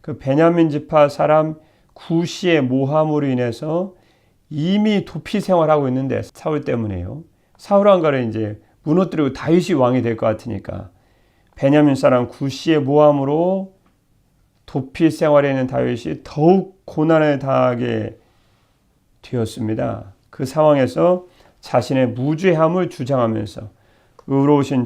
그 베냐민 지파 사람 구시의 모함으로 인해서 이미 도피 생활하고 있는데 사울 때문에요. 사울 왕가를 이제 무너뜨리고 다윗이 왕이 될 것 같으니까 베냐민 사람 구시의 모함으로 도피 생활에 있는 다윗이 더욱 고난을 당하게 되었습니다. 그 상황에서 자신의 무죄함을 주장하면서 의로우신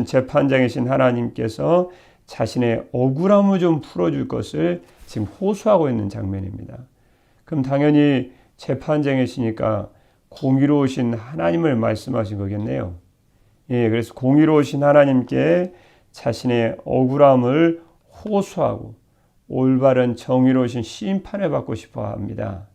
재판장이신 하나님께서 자신의 억울함을 좀 풀어줄 것을 지금 호소하고 있는 장면입니다. 그럼 당연히 재판장이시니까 공의로우신 하나님을 말씀하신 거겠네요. 예, 그래서 공의로우신 하나님께 자신의 억울함을 호소하고 올바른 정의로우신 심판을 받고 싶어 합니다.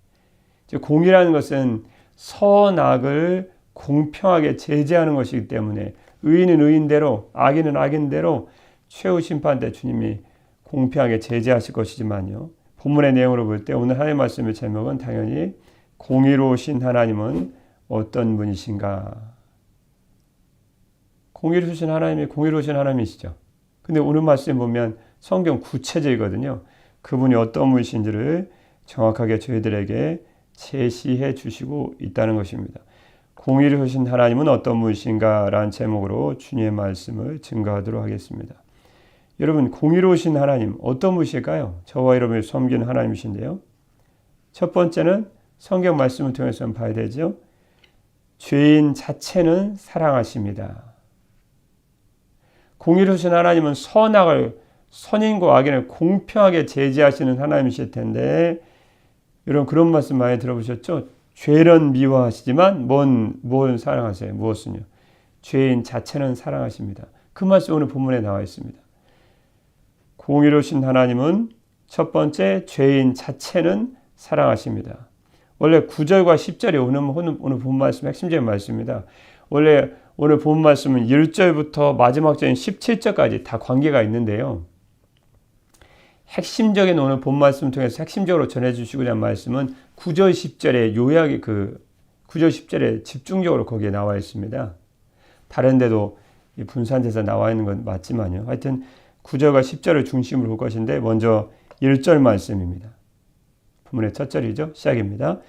공의라는 것은 선악을 공평하게 제재하는 것이기 때문에 의인은 의인대로 악인은 악인대로 최후 심판 때 주님이 공평하게 제재하실 것이지만요. 본문의 내용으로 볼 때 오늘 하나님의 말씀의 제목은 당연히 공의로우신 하나님은 어떤 분이신가? 공의로우신 하나님이 공의로우신 하나님이시죠. 근데 오늘 말씀 보면 성경 구체적이거든요. 그분이 어떤 분이신지를 정확하게 저희들에게 제시해 주시고 있다는 것입니다. 공의로우신 하나님은 어떤 분이신가? 라는 제목으로 주님의 말씀을 증거하도록 하겠습니다. 여러분, 공의로우신 하나님 어떤 분이실까요? 저와 여러분을 섬기는 하나님이신데요. 첫 번째는 성경 말씀을 통해서 한번 봐야 되죠. 죄인 자체는 사랑하십니다. 공의로우신 하나님은 선인과 악인을 공평하게 제재하시는 하나님이실 텐데 여러분 그런 말씀 많이 들어보셨죠? 죄는 미워하시지만 뭘 사랑하세요? 무엇은요? 죄인 자체는 사랑하십니다. 그 말씀 오늘 본문에 나와 있습니다. 공의로우신 하나님은 첫 번째 죄인 자체는 사랑하십니다. 원래 9절과 10절이 오늘 본 말씀 핵심적인 말씀입니다. 원래 오늘 본 말씀은 1절부터 마지막 절인 17절까지 다 관계가 있는데요. 핵심적인 오늘 본 말씀을 통해서 핵심적으로 전해주시고자 하는 말씀은 9절 10절의 요약이 9절 10절에 집중적으로 거기에 나와 있습니다. 다른 데도 분산돼서 나와 있는 건 맞지만요. 하여튼 9절과 10절을 중심으로 볼 것인데 먼저 1절 말씀입니다. 본문의 첫 절이죠. 시작입니다.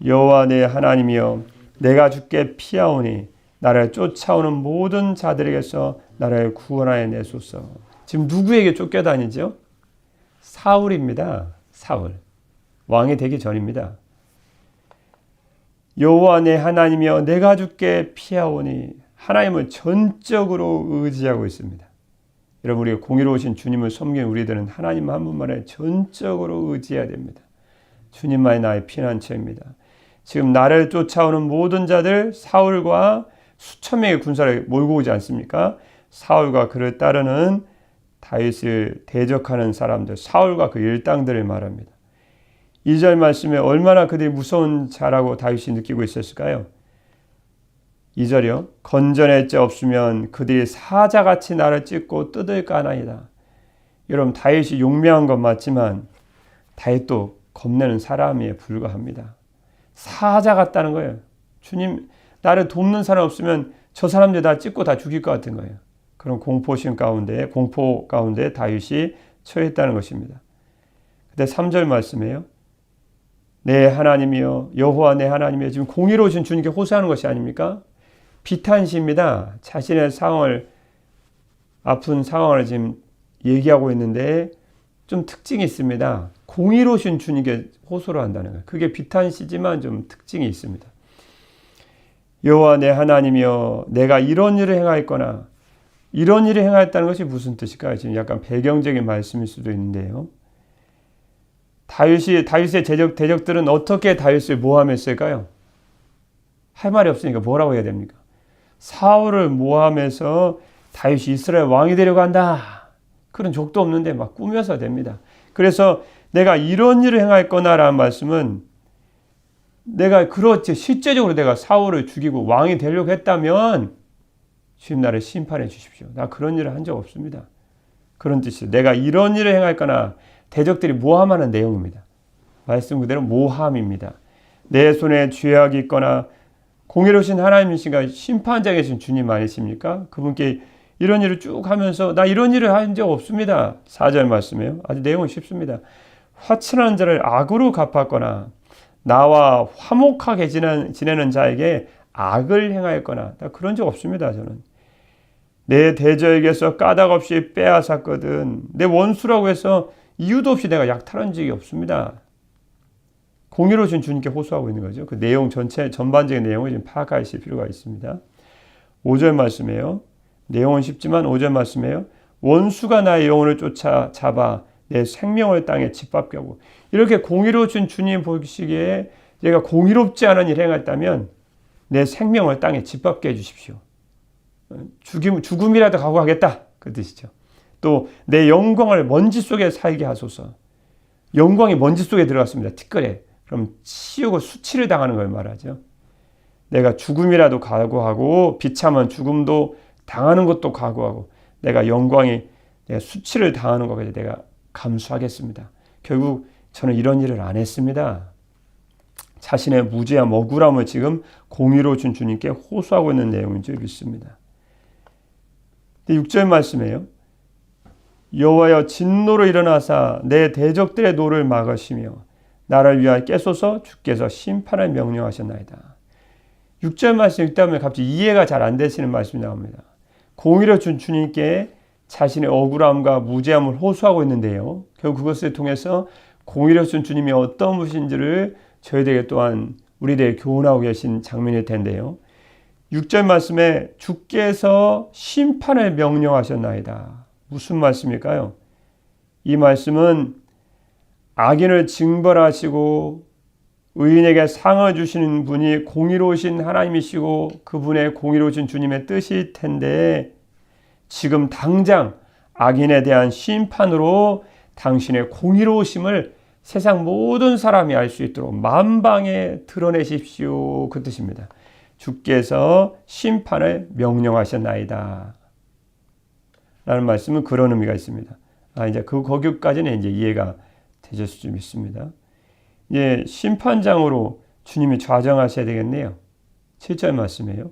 여호와 내 하나님이여 내가 주께 피하오니 나를 쫓아오는 모든 자들에게서 나를 구원하여 내소서. 지금 누구에게 쫓겨다니죠? 사울입니다. 사울. 왕이 되기 전입니다. 여호와 내 하나님이여 내가 주께 피하오니 하나님을 전적으로 의지하고 있습니다. 여러분 우리가 공의로우신 주님을 섬기는 우리들은 하나님 한 분만에 전적으로 의지해야 됩니다. 주님만이 나의 피난처입니다. 지금 나를 쫓아오는 모든 자들 사울과 수천 명의 군사를 몰고 오지 않습니까? 사울과 그를 따르는 다윗을 대적하는 사람들, 사울과 그 일당들을 말합니다. 2절 말씀에 얼마나 그들이 무서운 자라고 다윗이 느끼고 있었을까요? 2절이요. 건전할 자 없으면 그들이 사자같이 나를 찢고 뜯을까 하나이다. 여러분 다윗이 용맹한 건 맞지만 다윗도 겁내는 사람에 불과합니다. 사자 같다는 거예요. 주님 나를 돕는 사람 없으면 저 사람들 다 찢고 다 죽일 것 같은 거예요. 그런 공포 가운데 다윗이 처했다는 것입니다. 근데 3절 말씀이에요. 내 하나님이여 여호와 내 하나님이여 지금 공의로우신 주님께 호소하는 것이 아닙니까? 비탄시입니다. 자신의 아픈 상황을 지금 얘기하고 있는데 좀 특징이 있습니다. 공의로우신 주님께 호소를 한다는 거예요. 그게 비탄시지만 좀 특징이 있습니다. 여호와 내 하나님이여 내가 이런 일을 행하였거나 이런 일을 행하였다는 것이 무슨 뜻일까요? 지금 약간 배경적인 말씀일 수도 있는데요. 다윗의 대적들은 어떻게 다윗을 모함했을까요? 할 말이 없으니까 뭐라고 해야 됩니까? 사울을 모함해서 다윗이 이스라엘 왕이 되려고 한다. 그런 적도 없는데 막 꾸며서 됩니다. 그래서 내가 이런 일을 행하였거나 라는 말씀은 내가 그렇지 실제적으로 내가 사울을 죽이고 왕이 되려고 했다면 주님 나를 심판해 주십시오. 나 그런 일을 한 적 없습니다. 그런 뜻이에요. 내가 이런 일을 행할거나 대적들이 모함하는 내용입니다. 말씀 그대로 모함입니다. 내 손에 죄악이 있거나 공의로우신 하나님이신가 심판장이신 주님 아니십니까? 그분께 이런 일을 쭉 하면서 나 이런 일을 한 적 없습니다. 4절 말씀이에요. 아주 내용은 쉽습니다. 화친한 자를 악으로 갚았거나 나와 화목하게 지내는 자에게 악을 행하였거나 나 그런 적 없습니다. 저는 내 대저에게서 까닭 없이 빼앗았거든. 내 원수라고 해서 이유도 없이 내가 약탈한 적이 없습니다. 공의로우신 주님께 호소하고 있는 거죠. 그 내용 전반적인 내용을 지금 파악하실 필요가 있습니다. 5절 말씀이에요. 내용은 쉽지만 5절 말씀이에요. 원수가 나의 영혼을 쫓아잡아 내 생명을 땅에 짓밟게 하고 이렇게 공의로우신 주님 보시기에 제가 공의롭지 않은 일을 행했다면 내 생명을 땅에 짓밟게 해주십시오. 죽음이라도 각오하겠다 그 뜻이죠. 또 내 영광을 먼지 속에 살게 하소서. 영광이 먼지 속에 들어갔습니다. 티끌에. 그럼 치우고 수치를 당하는 걸 말하죠. 내가 죽음이라도 각오하고 비참한 죽음도 당하는 것도 각오하고 내가 내가 수치를 당하는 것까지 내가 감수하겠습니다. 결국 저는 이런 일을 안 했습니다. 자신의 무죄함, 억울함을 지금 공의로우신 주님께 호소하고 있는 내용인 줄 믿습니다. 6절 말씀이에요. 여호와여 진노로 일어나사 내 대적들의 노를 막으시며 나를 위하여 깨소서 주께서 심판을 명령하셨나이다. 6절 말씀 읽다 보면 갑자기 이해가 잘 안 되시는 말씀이 나옵니다. 공의로우신 주님께 자신의 억울함과 무죄함을 호소하고 있는데요. 결국 그것을 통해서 공의로우신 주님이 어떤 분이신지를 저희들에게 또한 우리들에게 교훈하고 계신 장면일 텐데요. 6절 말씀에 주께서 심판을 명령하셨나이다. 무슨 말씀일까요? 이 말씀은 악인을 징벌하시고 의인에게 상을 주시는 분이 공의로우신 하나님이시고 그분의 공의로우신 주님의 뜻일 텐데 지금 당장 악인에 대한 심판으로 당신의 공의로우심을 세상 모든 사람이 알 수 있도록 만방에 드러내십시오. 그 뜻입니다. 주께서 심판을 명령하셨나이다. 라는 말씀은 그런 의미가 있습니다. 이제 거기까지는 이제 이해가 되실 수 좀 있습니다. 예, 심판장으로 주님이 좌정하셔야 되겠네요. 7절 말씀이에요.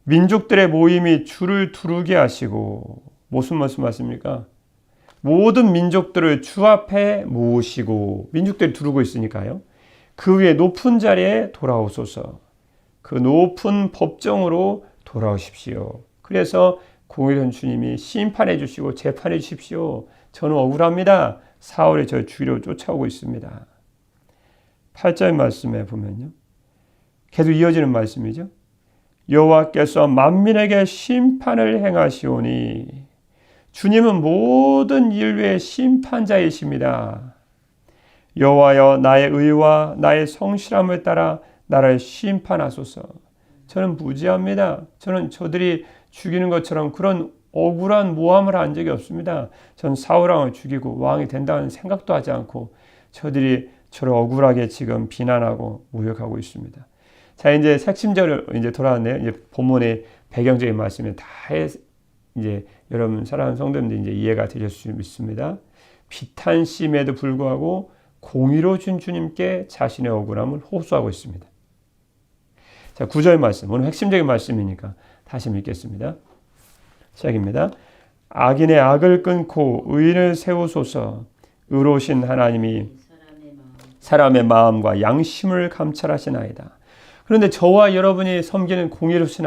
민족들의 모임이 주를 두르게 하시고 무슨 말씀입니까? 모든 민족들을 주 앞에 모으시고 민족들이 두르고 있으니까요. 그 위에 높은 자리에 돌아오소서. 그 높은 법정으로 돌아오십시오. 그래서 공의로운 주님이 심판해 주시고 재판해 주십시오. 저는 억울합니다. 사울이 저 죽이려고 쫓아오고 있습니다. 8절 말씀에 보면요. 계속 이어지는 말씀이죠. 여호와께서 만민에게 심판을 행하시오니 주님은 모든 인류의 심판자이십니다. 여호와여 나의 의와 나의 성실함을 따라 나를 심판하소서. 저는 무지합니다. 저는 저들이 죽이는 것처럼 그런 억울한 모함을 한 적이 없습니다. 전 사울왕을 죽이고 왕이 된다는 생각도 하지 않고 저들이 저를 억울하게 지금 비난하고 모욕하고 있습니다. 자, 이제 핵심적으로 이제 돌아왔네요. 이제 본문의 배경적인 말씀에 이제 여러분 사랑하는 성도님들 이제 이해가 되실 수 있습니다. 비탄심에도 불구하고 공의로우신 주님께 자신의 억울함을 호소하고 있습니다. 자, 9절 말씀. 오늘 핵심적인 말씀이니까 다시 읽겠습니다. 시작입니다. 악인의 악을 끊고 의인을 세우소서. 의로우신 하나님이 사람의 마음과 양심을 감찰하시나이다. 그런데 저와 여러분이 섬기는 공의로우신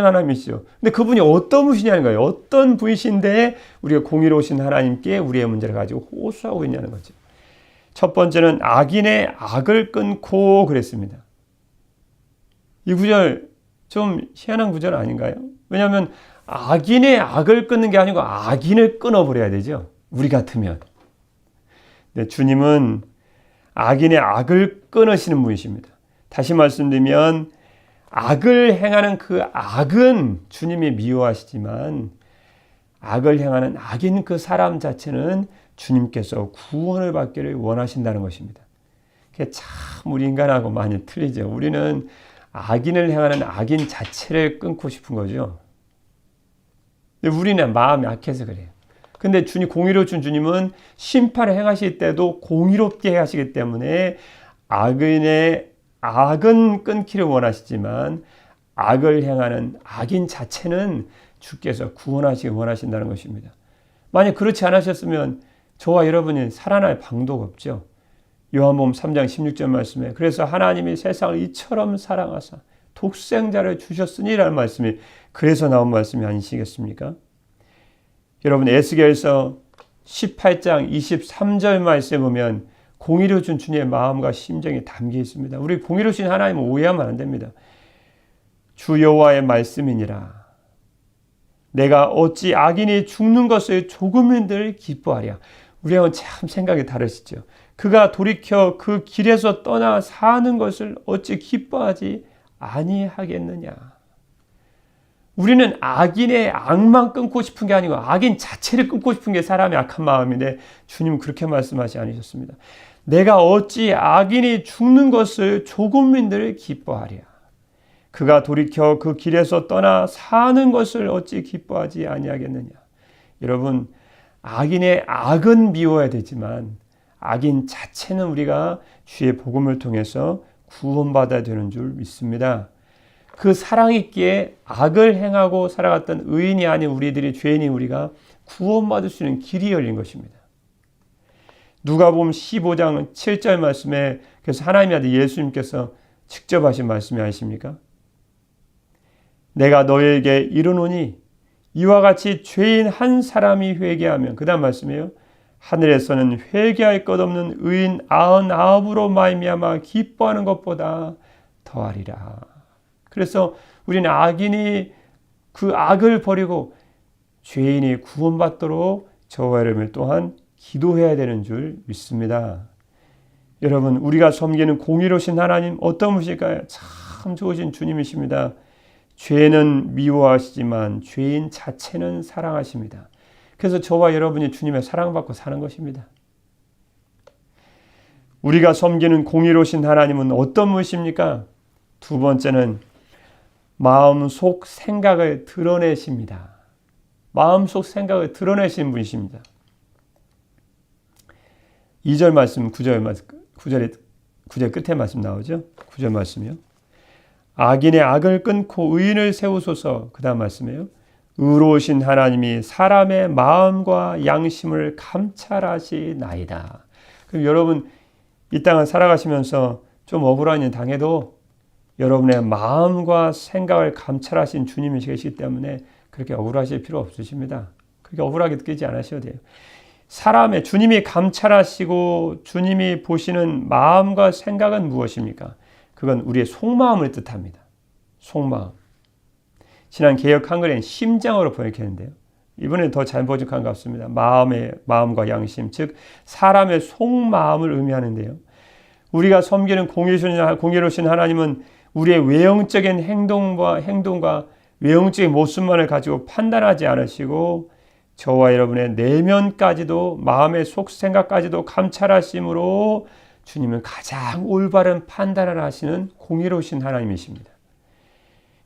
하나님이시죠. 근데 그분이 어떤 분이냐는 거예요. 어떤 분이신데 우리가 공의로우신 하나님께 우리의 문제를 가지고 호소하고 있냐는 거죠. 첫 번째는 악인의 악을 끊고 그랬습니다. 이 구절 좀 희한한 구절 아닌가요? 왜냐하면 악인의 악을 끊는 게 아니고 악인을 끊어버려야 되죠. 우리 같으면. 네, 주님은 악인의 악을 끊으시는 분이십니다. 다시 말씀드리면 악을 행하는 그 악은 주님이 미워하시지만 악을 행하는 악인 그 사람 자체는 주님께서 구원을 받기를 원하신다는 것입니다. 그게 참 우리 인간하고 많이 틀리죠. 우리는 악인을 행하는 악인 자체를 끊고 싶은 거죠. 근데 우리는 마음이 약해서 그래요. 근데 공의로우신 주님은 심판을 행하실 때도 공의롭게 하시기 때문에 악인의 악은 끊기를 원하시지만 악을 행하는 악인 자체는 주께서 구원하시기 원하신다는 것입니다. 만약 그렇지 않으셨으면 저와 여러분이 살아날 방도가 없죠. 요한복음 3장 16절 말씀에 그래서 하나님이 세상을 이처럼 사랑하사 독생자를 주셨으니라는 말씀이 그래서 나온 말씀이 아니시겠습니까? 여러분 에스겔서 18장 23절 말씀에 보면 공의로우신 주님의 마음과 심정이 담겨 있습니다. 우리 공의로우신 하나님을 오해하면 안 됩니다. 주 여호와의 말씀이니라. 내가 어찌 악인이 죽는 것을 조금인들 기뻐하랴. 우리하고는 참 생각이 다르시죠. 그가 돌이켜 그 길에서 떠나 사는 것을 어찌 기뻐하지 아니하겠느냐. 우리는 악인의 악만 끊고 싶은 게 아니고 악인 자체를 끊고 싶은 게 사람의 악한 마음인데 주님은 그렇게 말씀하지 않으셨습니다. 내가 어찌 악인이 죽는 것을 조금민들 기뻐하랴. 그가 돌이켜 그 길에서 떠나 사는 것을 어찌 기뻐하지 아니하겠느냐. 여러분, 악인의 악은 미워야 되지만 악인 자체는 우리가 주의 복음을 통해서 구원받아야 되는 줄 믿습니다. 그 사랑 있기에 악을 행하고 살아갔던 의인이 아닌 우리들이 죄인인 우리가 구원받을 수 있는 길이 열린 것입니다. 누가복음 15장 7절 말씀에 그래서 하나님의 아들 예수님께서 직접 하신 말씀이 아니십니까? 내가 너에게 이르노니 이와 같이 죄인 한 사람이 회개하면 그 다음 말씀이에요. 하늘에서는 회개할 것 없는 의인 99으로 말미암아 기뻐하는 것보다 더하리라. 그래서 우리는 악인이 그 악을 버리고 죄인이 구원받도록 저와 여러분 또한 기도해야 되는 줄 믿습니다. 여러분, 우리가 섬기는 공의로우신 하나님 어떤 분이실까요? 참 좋으신 주님이십니다. 죄는 미워하시지만 죄인 자체는 사랑하십니다. 그래서 저와 여러분이 주님의 사랑받고 사는 것입니다. 우리가 섬기는 공의로우신 하나님은 어떤 분이십니까? 두 번째는 마음속 생각을 드러내십니다. 마음속 생각을 드러내신 분이십니다. 2절 말씀, 9절 끝에 말씀 나오죠? 9절 말씀이요. 악인의 악을 끊고 의인을 세우소서. 그 다음 말씀이에요. 의로우신 하나님이 사람의 마음과 양심을 감찰하시나이다. 그럼 여러분 이 땅을 살아가시면서 좀 억울한 일 당해도 여러분의 마음과 생각을 감찰하신 주님이 계시기 때문에 그렇게 억울하실 필요 없으십니다. 그렇게 억울하게 느끼지 않으셔도 돼요. 사람의 주님이 감찰하시고 주님이 보시는 마음과 생각은 무엇입니까? 그건 우리의 속마음을 뜻합니다. 속마음. 지난 개역 한글에는 심장으로 번역했는데요. 이번에 더 잘 번역한 것 같습니다. 마음과 양심, 즉 사람의 속마음을 의미하는데요. 우리가 섬기는 공의로우신 하나님은 우리의 외형적인 행동과 외형적인 모습만을 가지고 판단하지 않으시고 저와 여러분의 내면까지도 마음의 속생각까지도 감찰하심으로 주님은 가장 올바른 판단을 하시는 공의로우신 하나님이십니다.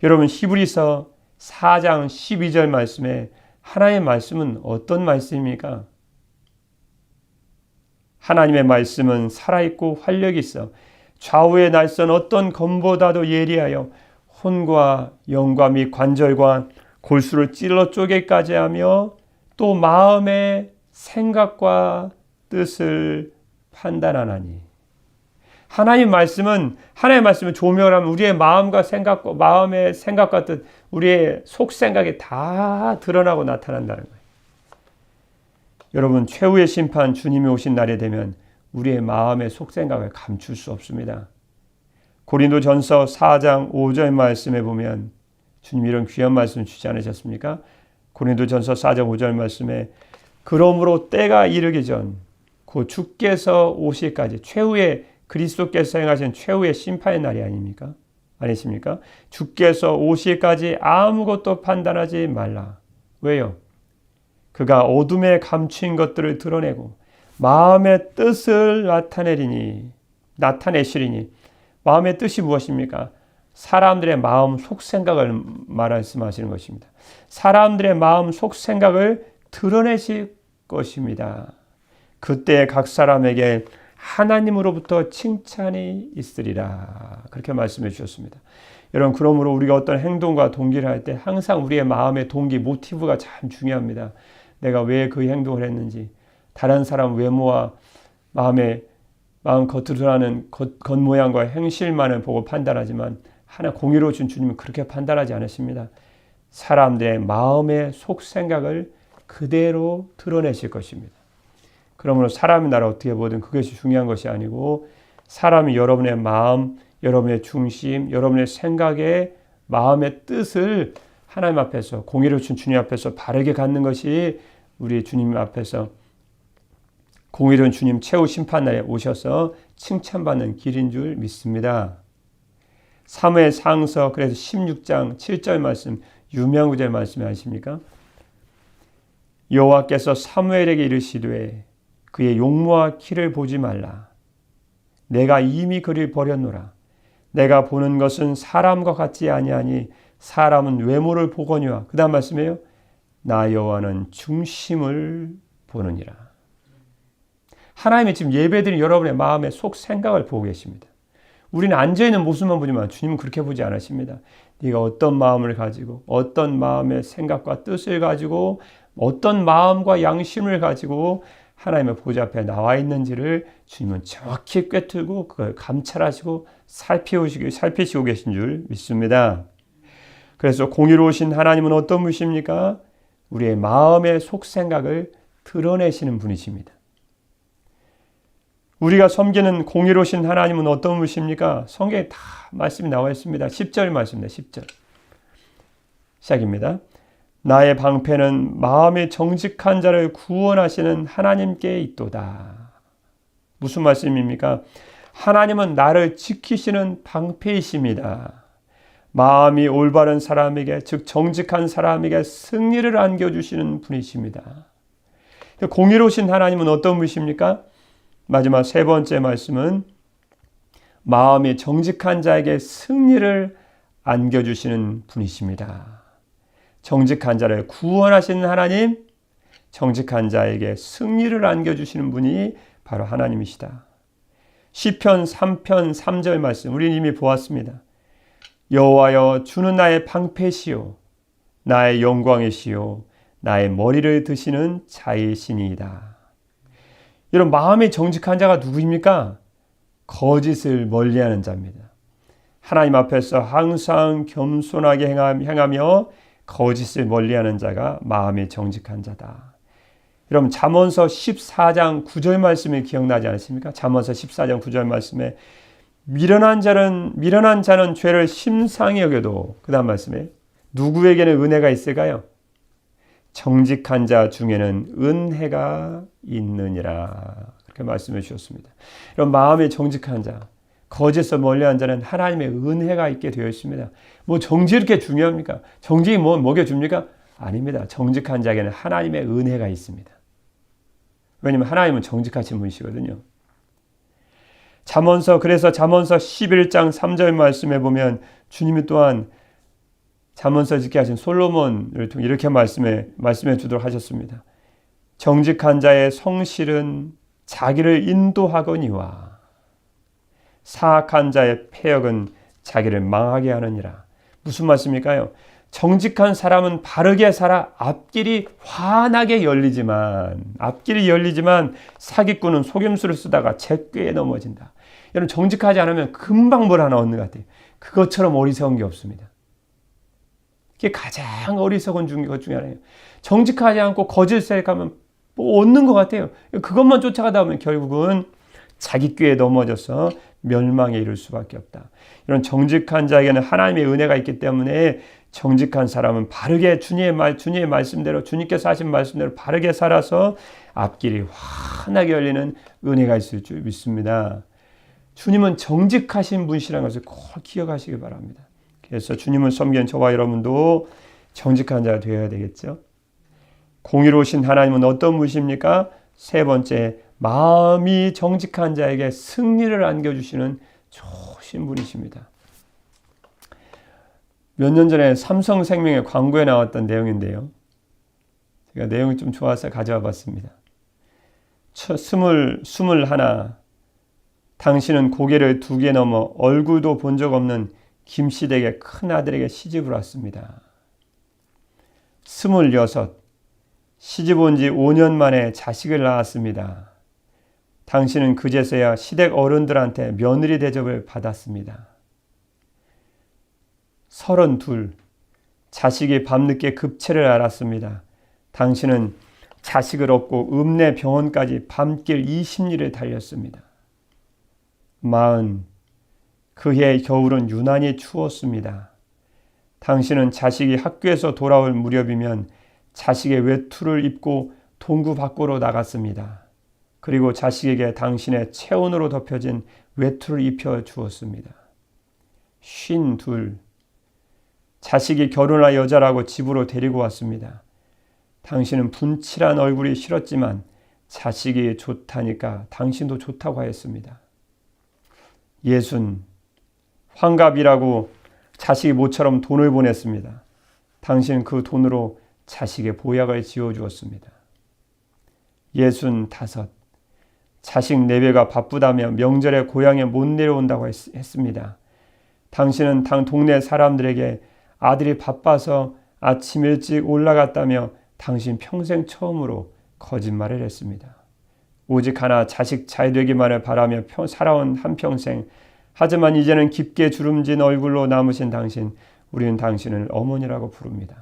여러분 히브리서 4장 12절 말씀에 하나님의 말씀은 어떤 말씀입니까? 하나님의 말씀은 살아있고 활력이 있어 좌우의 날선 어떤 검보다도 예리하여 혼과 영과 및 관절과 골수를 찔러 쪼개까지 하며 또 마음의 생각과 뜻을 판단하나니. 하나님의 말씀은 조명하면 우리의 마음의 생각과 뜻, 우리의 속생각이 다 드러나고 나타난다는 거예요. 여러분, 최후의 심판 주님이 오신 날이 되면 우리의 마음의 속생각을 감출 수 없습니다. 고린도전서 4장 5절 말씀에 보면 주님이 이런 귀한 말씀 주지 않으셨습니까? 고린도전서 4장 5절 말씀에 그러므로 때가 이르기 전 곧 주께서 오실까지 최후의 그리스도께서 행하신 최후의 심판의 날이 아닙니까? 아니십니까? 주께서 오실까지 아무것도 판단하지 말라. 왜요? 그가 어둠에 감춘 것들을 드러내고 마음의 뜻을 나타내시리니 마음의 뜻이 무엇입니까? 사람들의 마음 속생각을 말씀하시는 것입니다. 사람들의 마음 속생각을 드러내실 것입니다. 그때 각 사람에게 하나님으로부터 칭찬이 있으리라. 그렇게 말씀해 주셨습니다. 여러분, 그러므로 우리가 어떤 행동과 동기를 할 때 항상 우리의 마음의 동기, 모티브가 참 중요합니다. 내가 왜 그 행동을 했는지, 다른 사람 외모와 마음 겉으로 드러나는 겉모양과 행실만을 보고 판단하지만 하나 공의로우신 주님은 그렇게 판단하지 않으십니다. 사람들의 마음의 속 생각을 그대로 드러내실 것입니다. 그러므로 사람이 나를 어떻게 보든 그것이 중요한 것이 아니고 사람이 여러분의 마음, 여러분의 중심, 여러분의 생각의 마음의 뜻을 하나님 앞에서 공의로우신 주님 앞에서 바르게 갖는 것이 우리 주님 앞에서 공의로운 주님 최후 심판날에 오셔서 칭찬받는 길인 줄 믿습니다. 사무엘상서 그래서 16장 7절 말씀, 유명한 구절 말씀이 아십니까? 여호와께서 사무엘에게 이르시되 그의 용모와 키를 보지 말라. 내가 이미 그를 버렸노라. 내가 보는 것은 사람과 같지 아니하니 사람은 외모를 보거니와. 그 다음 말씀이에요. 나 여호와는 중심을 보느니라. 하나님이 지금 예배드린 여러분의 마음의 속 생각을 보고 계십니다. 우리는 앉아있는 모습만 보지만 주님은 그렇게 보지 않으십니다. 네가 어떤 마음을 가지고 어떤 마음의 생각과 뜻을 가지고 어떤 마음과 양심을 가지고 하나님의 보좌 앞에 나와 있는지를 주님은 정확히 꿰뚫고 그걸 감찰하시고 살피시고 계신 줄 믿습니다. 그래서 공의로우신 하나님은 어떤 분이십니까? 우리의 마음의 속 생각을 드러내시는 분이십니다. 우리가 섬기는 공의로우신 하나님은 어떤 분이십니까? 성경에 다 말씀이 나와 있습니다. 10절 말씀입니다. 10절. 시작입니다. 나의 방패는 마음이 정직한 자를 구원하시는 하나님께 있도다. 무슨 말씀입니까? 하나님은 나를 지키시는 방패이십니다. 마음이 올바른 사람에게, 즉 정직한 사람에게 승리를 안겨주시는 분이십니다. 공의로우신 하나님은 어떤 분이십니까? 마지막 세 번째 말씀은 마음이 정직한 자에게 승리를 안겨주시는 분이십니다. 정직한 자를 구원하시는 하나님, 정직한 자에게 승리를 안겨주시는 분이 바로 하나님이시다. 시편 3편 3절 말씀 우리는 이미 보았습니다. 여호와여 주는 나의 방패시요 나의 영광이시요 나의 머리를 드시는 자이시니이다. 여러분, 마음이 정직한 자가 누구입니까? 거짓을 멀리하는 자입니다. 하나님 앞에서 항상 겸손하게 행하며 거짓을 멀리하는 자가 마음이 정직한 자다. 여러분, 잠언서 14장 9절 말씀이 기억나지 않으십니까? 잠언서 14장 9절 말씀에 미련한 자는 죄를 심상히 여겨도, 그 다음 말씀에 누구에게는 은혜가 있을까요? 정직한 자 중에는 은혜가 있느니라. 그렇게 말씀해 주셨습니다. 이런 마음이 정직한 자, 거짓에서 멀리한 자는 하나님의 은혜가 있게 되어 있습니다. 뭐 정직이 이렇게 중요합니까? 정직이 뭐 먹여줍니까? 아닙니다. 정직한 자에게는 하나님의 은혜가 있습니다. 왜냐하면 하나님은 정직하신 분이시거든요. 그래서 잠언서 11장 3절 말씀에 보면 주님이 또한 잠언서 짓게 하신 솔로몬을 통해 이렇게 말씀해 주도록 하셨습니다. 정직한 자의 성실은 자기를 인도하거니와 사악한 자의 패역은 자기를 망하게 하느니라. 무슨 말씀일까요? 정직한 사람은 바르게 살아 앞길이 환하게 열리지만 사기꾼은 속임수를 쓰다가 제꾀에 넘어진다. 여러분, 정직하지 않으면 금방 뭘 하나 얻는 것 같아요. 그것처럼 어리석은 게 없습니다. 그게 가장 어리석은 것 중에 하나예요. 정직하지 않고 거짓을 하면 뭐 얻는 것 같아요. 그것만 쫓아가다 보면 결국은 자기 꾀에 넘어져서 멸망에 이를 수밖에 없다. 이런 정직한 자에게는 하나님의 은혜가 있기 때문에 정직한 사람은 바르게 주님의 말씀대로, 주님께서 하신 말씀대로 바르게 살아서 앞길이 환하게 열리는 은혜가 있을 줄 믿습니다. 주님은 정직하신 분이라는 것을 꼭 기억하시기 바랍니다. 그래서 주님을 섬기는 저와 여러분도 정직한 자가 되어야 되겠죠. 공의로우신 하나님은 어떤 분이십니까? 세 번째, 마음이 정직한 자에게 승리를 안겨주시는 좋으신 분이십니다. 몇 년 전에 삼성생명의 광고에 나왔던 내용인데요. 제가 내용이 좀 좋아서 가져와 봤습니다. 21, 당신은 고개를 2개 넘어 얼굴도 본 적 없는 김씨댁의 큰아들에게 시집을 왔습니다. 26, 시집 온 지 5년 만에 자식을 낳았습니다. 당신은 그제서야 시댁 어른들한테 며느리 대접을 받았습니다. 32, 자식이 밤늦게 급체를 앓았습니다. 당신은 자식을 얻고 읍내 병원까지 밤길 20리를 달렸습니다. 40, 그해 겨울은 유난히 추웠습니다. 당신은 자식이 학교에서 돌아올 무렵이면 자식의 외투를 입고 동구 밖으로 나갔습니다. 그리고 자식에게 당신의 체온으로 덮여진 외투를 입혀 주었습니다. 52, 자식이 결혼할 여자라고 집으로 데리고 왔습니다. 당신은 분칠한 얼굴이 싫었지만 자식이 좋다니까 당신도 좋다고 하였습니다. 60, 환갑이라고 자식이 모처럼 돈을 보냈습니다. 당신은 그 돈으로 자식의 보약을 지어주었습니다. 65, 자식 내외가 바쁘다며 명절에 고향에 못 내려온다고 했습니다. 당신은 동네 사람들에게 아들이 바빠서 아침 일찍 올라갔다며 당신 평생 처음으로 거짓말을 했습니다. 오직 하나 자식 잘 되기만을 바라며 살아온 한평생, 하지만 이제는 깊게 주름진 얼굴로 남으신 당신, 우리는 당신을 어머니라고 부릅니다.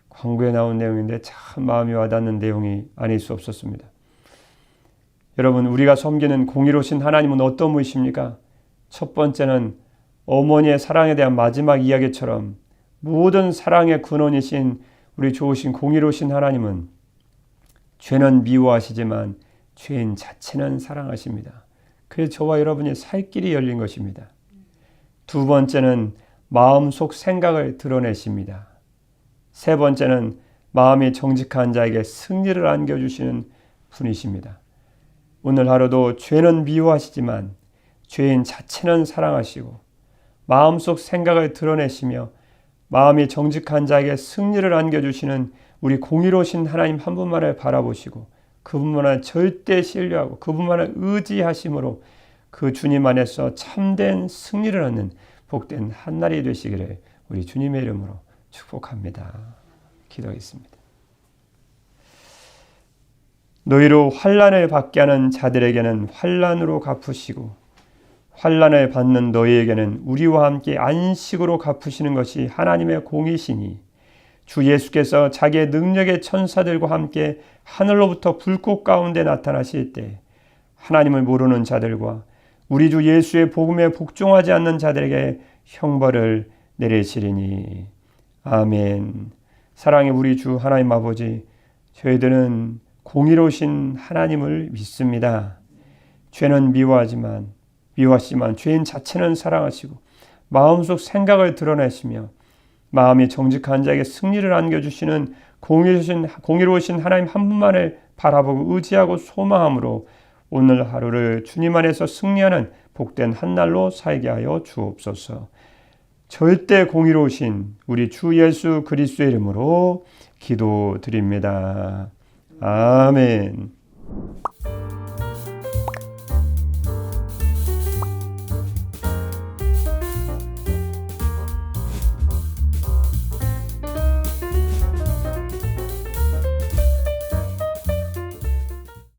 광고에 나온 내용인데 참 마음이 와닿는 내용이 아닐 수 없었습니다. 여러분, 우리가 섬기는 공의로우신 하나님은 어떤 분이십니까? 첫 번째는 어머니의 사랑에 대한 마지막 이야기처럼 모든 사랑의 근원이신 우리 좋으신 공의로우신 하나님은 죄는 미워하시지만 죄인 자체는 사랑하십니다. 그래서 저와 여러분이 살 길이 열린 것입니다. 두 번째는 마음속 생각을 드러내십니다. 세 번째는 마음이 정직한 자에게 승리를 안겨주시는 분이십니다. 오늘 하루도 죄는 미워하시지만 죄인 자체는 사랑하시고 마음속 생각을 드러내시며 마음이 정직한 자에게 승리를 안겨주시는 우리 공의로우신 하나님 한 분만을 바라보시고 그분만을 절대 신뢰하고 그분만을 의지하심으로 그 주님 안에서 참된 승리를 얻는 복된 한날이 되시기를 우리 주님의 이름으로 축복합니다. 기도하겠습니다. 너희로 환난을 받게 하는 자들에게는 환난으로 갚으시고 환난을 받는 너희에게는 우리와 함께 안식으로 갚으시는 것이 하나님의 공이시니 주 예수께서 자기의 능력의 천사들과 함께 하늘로부터 불꽃 가운데 나타나실 때 하나님을 모르는 자들과 우리 주 예수의 복음에 복종하지 않는 자들에게 형벌을 내리시리니. 아멘. 사랑의 우리 주 하나님 아버지, 저희들은 공의로우신 하나님을 믿습니다. 죄는 미워하지만 죄인 자체는 사랑하시고 마음속 생각을 드러내시며 마음이 정직한 자에게 승리를 안겨주시는 공의로우신 하나님 한 분만을 바라보고 의지하고 소망함으로 오늘 하루를 주님 안에서 승리하는 복된 한날로 살게 하여 주옵소서. 절대 공의로우신 우리 주 예수 그리스도의 이름으로 기도드립니다. 아멘.